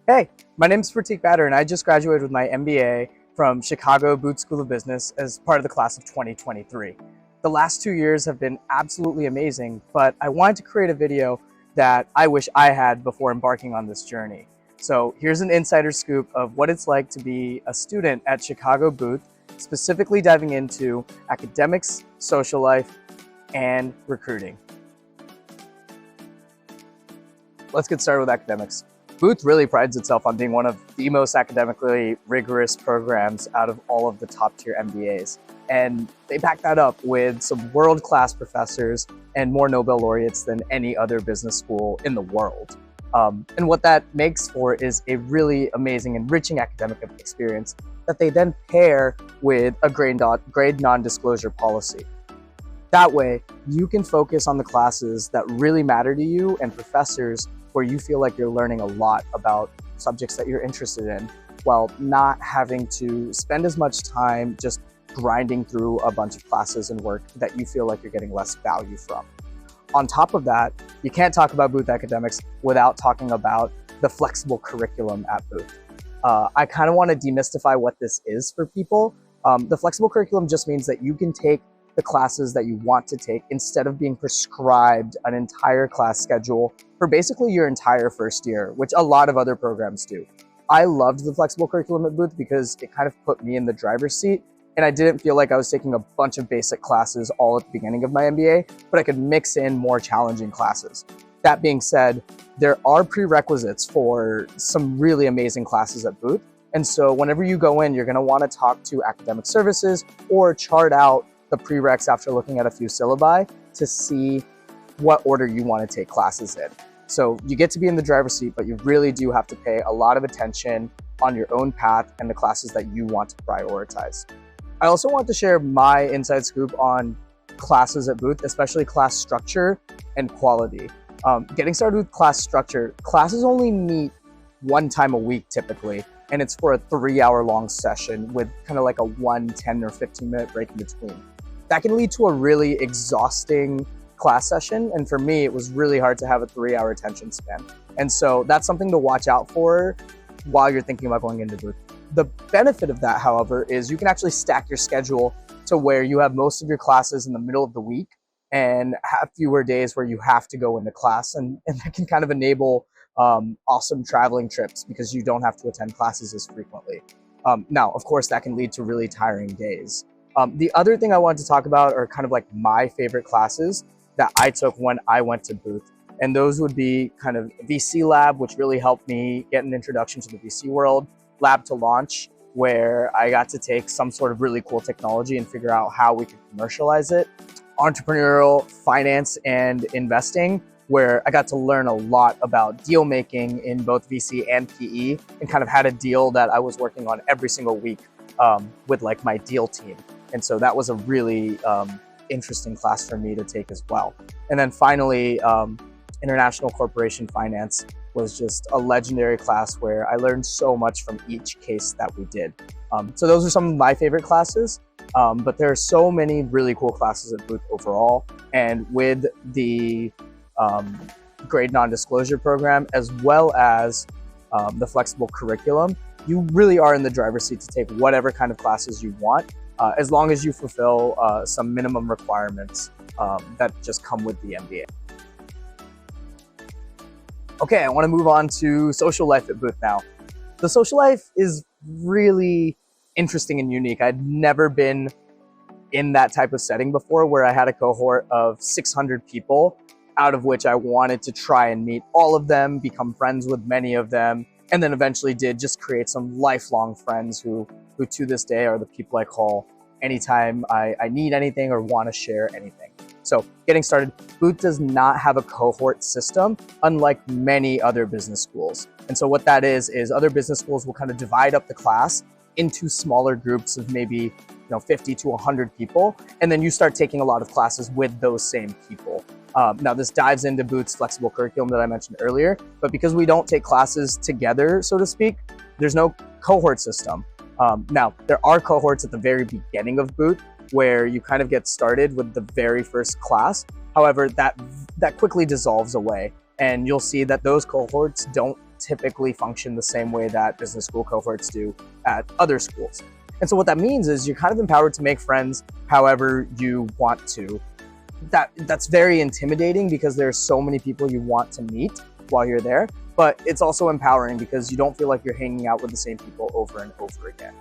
Hey, my name's Pratik Batter, and I just graduated with my MBA from Chicago Booth School of Business as part of the class of 2023. The last 2 years have been absolutely amazing, but I wanted to create a video that I wish I had before embarking on this journey. So here's an insider scoop of what it's like to be a student at Chicago Booth, specifically diving into academics, social life, and recruiting. Let's get started with academics. Booth really prides itself on being one of the most academically rigorous programs out of all of the top tier MBAs. And they back that up with some world-class professors and more Nobel laureates than any other business school in the world. And what that makes for is a really amazing, enriching academic experience that they then pair with a grade non-disclosure policy. That way, you can focus on the classes that really matter to you and professors where you feel like you're learning a lot about subjects that you're interested in, while not having to spend as much time just grinding through a bunch of classes and work that you feel like you're getting less value from. On top of that, you can't talk about Booth academics without talking about the flexible curriculum at Booth. I kind of want to demystify what this is for people. The flexible curriculum just means that you can take the classes that you want to take instead of being prescribed an entire class schedule for basically your entire first year, which a lot of other programs do. I loved the flexible curriculum at Booth because it kind of put me in the driver's seat, and I didn't feel like I was taking a bunch of basic classes all at the beginning of my MBA, but I could mix in more challenging classes. That being said, there are prerequisites for some really amazing classes at Booth, and so whenever you go in, you're going to want to talk to academic services or chart out the prereqs after looking at a few syllabi to see what order you want to take classes in. So you get to be in the driver's seat, but you really do have to pay a lot of attention on your own path and the classes that you want to prioritize. I also want to share my inside scoop on classes at Booth, especially class structure and quality. Getting started with class structure, classes only meet one time a week typically, and it's for a 3-hour long session with kind of like a 1, 10, or 15-minute break in between. That can lead to a really exhausting class session, and for me, it was really hard to have a 3-hour attention span. And so that's something to watch out for while you're thinking about going into Booth. The benefit of that, however, is you can actually stack your schedule to where you have most of your classes in the middle of the week and have fewer days where you have to go into class, and that can kind of enable awesome traveling trips because you don't have to attend classes as frequently. Now, of course, that can lead to really tiring days. The other thing I wanted to talk about are kind of like my favorite classes that I took when I went to Booth. And those would be kind of VC Lab, which really helped me get an introduction to the VC world, Lab to Launch, where I got to take some sort of really cool technology and figure out how we could commercialize it, Entrepreneurial Finance and Investing, where I got to learn a lot about deal making in both VC and PE, and kind of had a deal that I was working on every single week with like my deal team. And so that was a really interesting class for me to take as well. And then finally, International Corporation Finance was just a legendary class where I learned so much from each case that we did. So those are some of my favorite classes, but there are so many really cool classes at Booth overall. And with the grade non-disclosure program, as well as the flexible curriculum, you really are in the driver's seat to take whatever kind of classes you want, as long as you fulfill some minimum requirements that just come with the MBA. Okay, I want to move on to social life at Booth now. The social life is really interesting and unique. I'd never been in that type of setting before, where I had a cohort of 600 people, out of which I wanted to try and meet all of them, become friends with many of them, and then eventually did just create some lifelong friends who to this day are the people I call anytime I need anything or want to share anything. So getting started, Booth does not have a cohort system, unlike many other business schools. And so what that is other business schools will kind of divide up the class into smaller groups of maybe 50 to 100 people, and then you start taking a lot of classes with those same people. Now this dives into Booth's flexible curriculum that I mentioned earlier, but because we don't take classes together, so to speak, there's no cohort system. Now, there are cohorts at the very beginning of Booth where you kind of get started with the very first class. However, that quickly dissolves away, and you'll see that those cohorts don't typically function the same way that business school cohorts do at other schools. And so what that means is you're kind of empowered to make friends however you want to. That's very intimidating because there's so many people you want to meet while you're there, but it's also empowering because you don't feel like you're hanging out with the same people over and over again.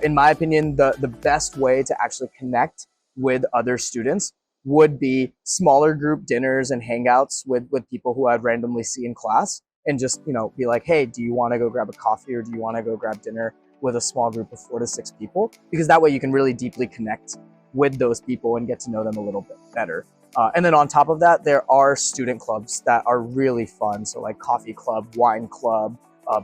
In my opinion, the best way to actually connect with other students would be smaller group dinners and hangouts with people who I'd randomly see in class, and just, be like, hey, do you want to go grab a coffee, or do you want to go grab dinner with a small group of 4 to 6 people? Because that way you can really deeply connect with those people and get to know them a little bit better. And then on top of that, there are student clubs that are really fun. So like coffee club, wine club,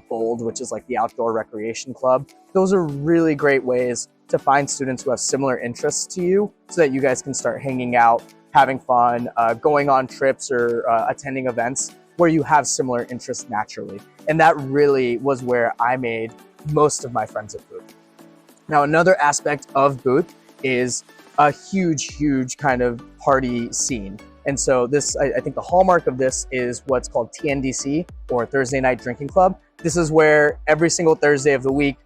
Bold, which is like the outdoor recreation club. Those are really great ways to find students who have similar interests to you so that you guys can start hanging out, having fun, going on trips, or attending events where you have similar interests naturally. And that really was where I made most of my friends at Booth. Now, another aspect of Booth is a huge kind of party scene. And so this, I think the hallmark of this is what's called TNDC, or Thursday Night Drinking Club. This is where every single Thursday of the week,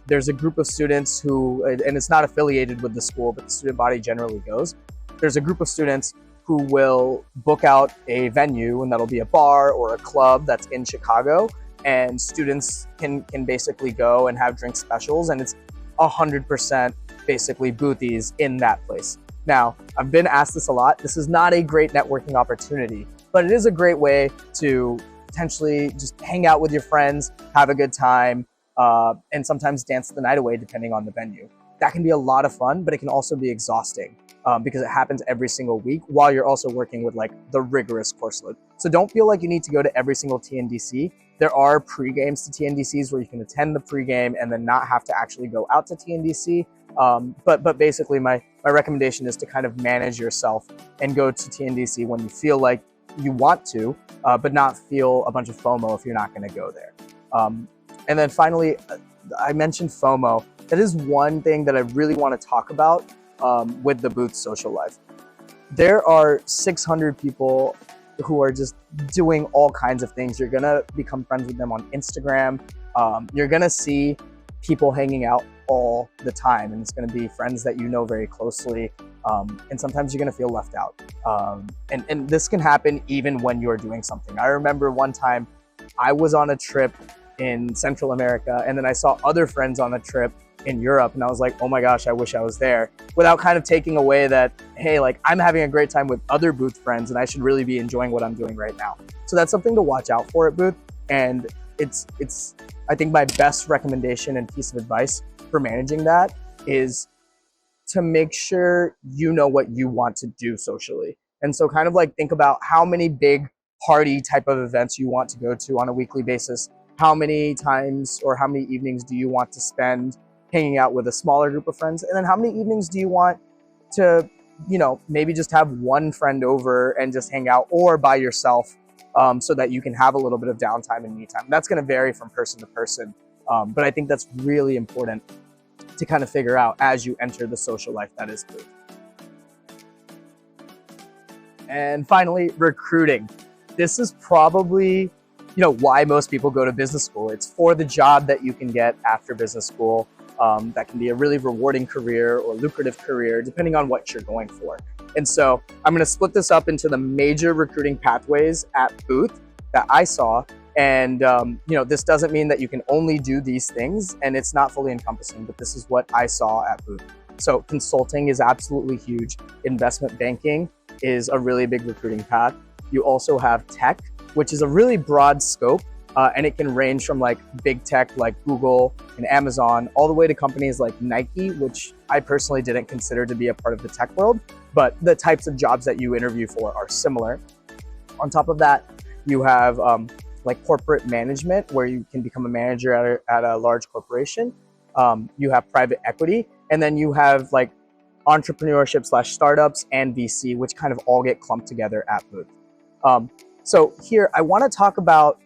there's a group of students who, and it's not affiliated with the school, but the student body generally goes. There's a group of students who will book out a venue, and that'll be a bar or a club that's in Chicago, and students can basically go and have drink specials, and it's 100% basically boothies in that place. Now, I've been asked this a lot. This is not a great networking opportunity, but it is a great way to potentially just hang out with your friends, have a good time, and sometimes dance the night away depending on the venue. That can be a lot of fun, but it can also be exhausting because it happens every single week while you're also working with like the rigorous course load. So don't feel like you need to go to every single TNDC. There are pre-games to TNDCs where you can attend the pre-game and then not have to actually go out to TNDC. But basically my recommendation is to kind of manage yourself and go to TNDC when you feel like you want to, but not feel a bunch of FOMO if you're not going to go there. And then finally, I mentioned FOMO. That is one thing that I really want to talk about with the Booth social life. There are 600 people who are just doing all kinds of things. You're gonna become friends with them on Instagram. You're gonna see people hanging out all the time, and it's gonna be friends that you know very closely. And sometimes you're gonna feel left out. And this can happen even when you're doing something. I remember one time I was on a trip in Central America, and then I saw other friends on a trip in Europe, and I was like, oh my gosh, I wish I was there, without kind of taking away that, hey, like I'm having a great time with other Booth friends and I should really be enjoying what I'm doing right now. So that's something to watch out for at Booth. And it's I think my best recommendation and piece of advice for managing that is to make sure you know what you want to do socially. And so kind of like think about how many big party type of events you want to go to on a weekly basis. How many times or how many evenings do you want to spend hanging out with a smaller group of friends? And then how many evenings do you want to, maybe just have one friend over and just hang out, or by yourself, so that you can have a little bit of downtime and me time. That's going to vary from person to person. But I think that's really important to kind of figure out as you enter the social life that is Booth. And finally, recruiting. This is probably, why most people go to business school. It's for the job that you can get after business school. That can be a really rewarding career or lucrative career, depending on what you're going for. And so I'm going to split this up into the major recruiting pathways at Booth that I saw. And, this doesn't mean that you can only do these things, and it's not fully encompassing, but this is what I saw at Booth. So consulting is absolutely huge. Investment banking is a really big recruiting path. You also have tech, which is a really broad scope. And it can range from like big tech like Google and Amazon all the way to companies like Nike, which I personally didn't consider to be a part of the tech world, but the types of jobs that you interview for are similar. On top of that, you have like corporate management, where you can become a manager at a large corporation. You have private equity, and then you have like entrepreneurship / startups and VC, which kind of all get clumped together at Booth. So here I want to talk about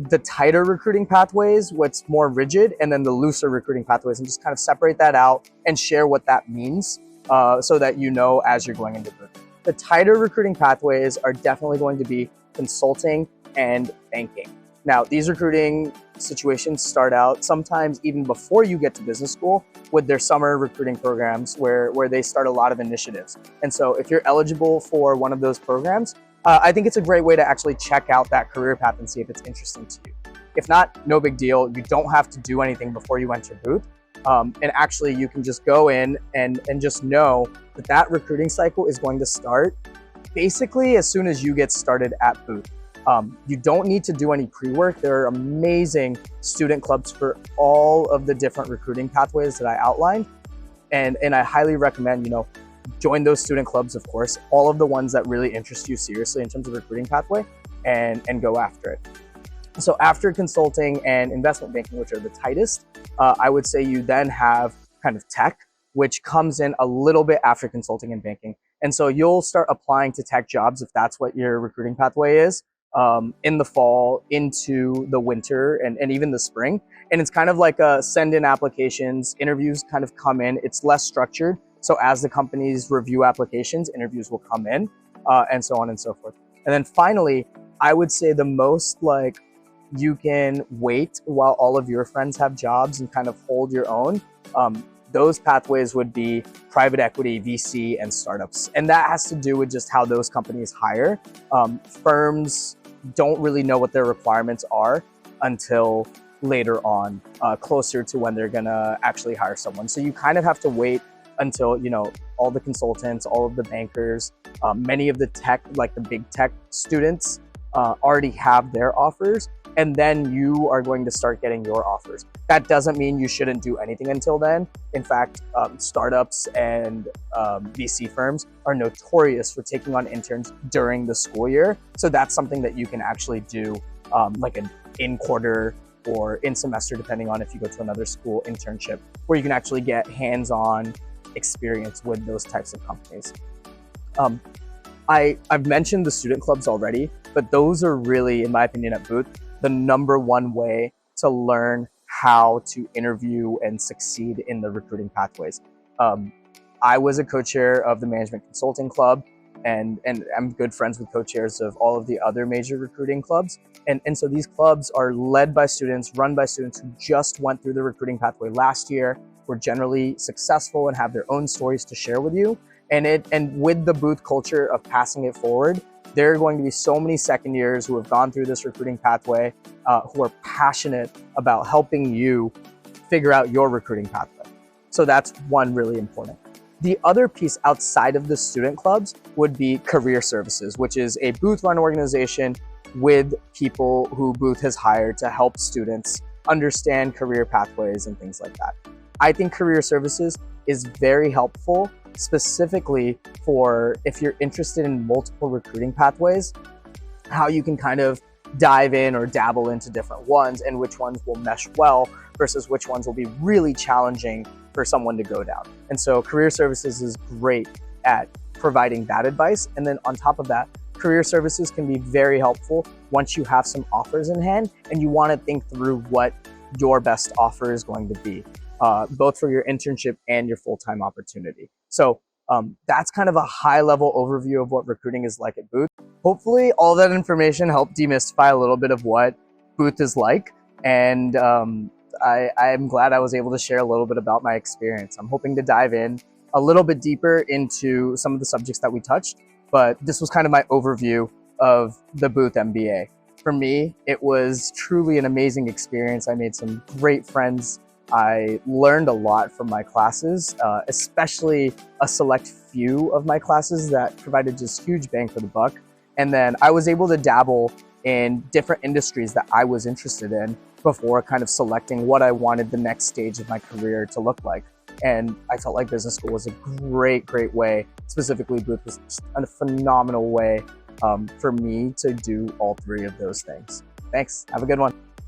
the tighter recruiting pathways, what's more rigid, and then the looser recruiting pathways, and just kind of separate that out and share what that means so that you know as you're going into Booth. The tighter recruiting pathways are definitely going to be consulting and banking. Now, these recruiting situations start out sometimes even before you get to business school with their summer recruiting programs where they start a lot of initiatives. And so if you're eligible for one of those programs, I think it's a great way to actually check out that career path and see if it's interesting to you. If not, no big deal. You don't have to do anything before you enter Booth. And actually, you can just go in and just know that that recruiting cycle is going to start basically as soon as you get started at Booth. You don't need to do any pre-work. There are amazing student clubs for all of the different recruiting pathways that I outlined. And I highly recommend, join those student clubs, of course, all of the ones that really interest you seriously in terms of recruiting pathway, and go after it. So after consulting and investment banking, which are the tightest, I would say you then have kind of tech, which comes in a little bit after consulting and banking. And so you'll start applying to tech jobs if that's what your recruiting pathway is, in the fall, into the winter, and even the spring. And it's kind of like a send in applications, interviews kind of come in. It's less structured. So as the companies review applications, interviews will come in, and so on and so forth. And then finally, I would say the most you can wait while all of your friends have jobs and kind of hold your own. Those pathways would be private equity, VC, and startups. And that has to do with just how those companies hire. Firms don't really know what their requirements are until later on, closer to when they're gonna actually hire someone. So you kind of have to wait until, all the consultants, all of the bankers, many of the tech, like the big tech students, already have their offers, and then you are going to start getting your offers. That doesn't mean you shouldn't do anything until then. In fact, startups and VC firms are notorious for taking on interns during the school year. So that's something that you can actually do, like an in-quarter or in-semester, depending on if you go to another school internship, where you can actually get hands-on experience with those types of companies. I've mentioned the student clubs already, but those are really, in my opinion, at Booth, the #1 way to learn how to interview and succeed in the recruiting pathways. I was a co-chair of the Management Consulting Club, and I'm good friends with co-chairs of all of the other major recruiting clubs. And so these clubs are led by students, run by students who just went through the recruiting pathway last year, were generally successful and have their own stories to share with you. And with the Booth culture of passing it forward, there are going to be so many second years who have gone through this recruiting pathway, who are passionate about helping you figure out your recruiting pathway. So that's one really important. The other piece outside of the student clubs would be career services, which is a Booth-run organization with people who Booth has hired to help students understand career pathways and things like that. I think career services is very helpful, specifically for if you're interested in multiple recruiting pathways, how you can kind of dive in or dabble into different ones and which ones will mesh well versus which ones will be really challenging for someone to go down. And so career services is great at providing that advice. And then on top of that, career services can be very helpful once you have some offers in hand and you want to think through what your best offer is going to be, both for your internship and your full-time opportunity. So that's kind of a high-level overview of what recruiting is like at Booth. Hopefully all that information helped demystify a little bit of what Booth is like. And I'm glad I was able to share a little bit about my experience. I'm hoping to dive in a little bit deeper into some of the subjects that we touched, but this was kind of my overview of the Booth MBA. For me, it was truly an amazing experience. I made some great friends. I learned a lot from my classes, especially a select few of my classes that provided just huge bang for the buck. And then I was able to dabble in different industries that I was interested in before kind of selecting what I wanted the next stage of my career to look like. And I felt like business school was a great way, specifically Booth was just a phenomenal way for me to do all three of those things. Thanks, have a good one.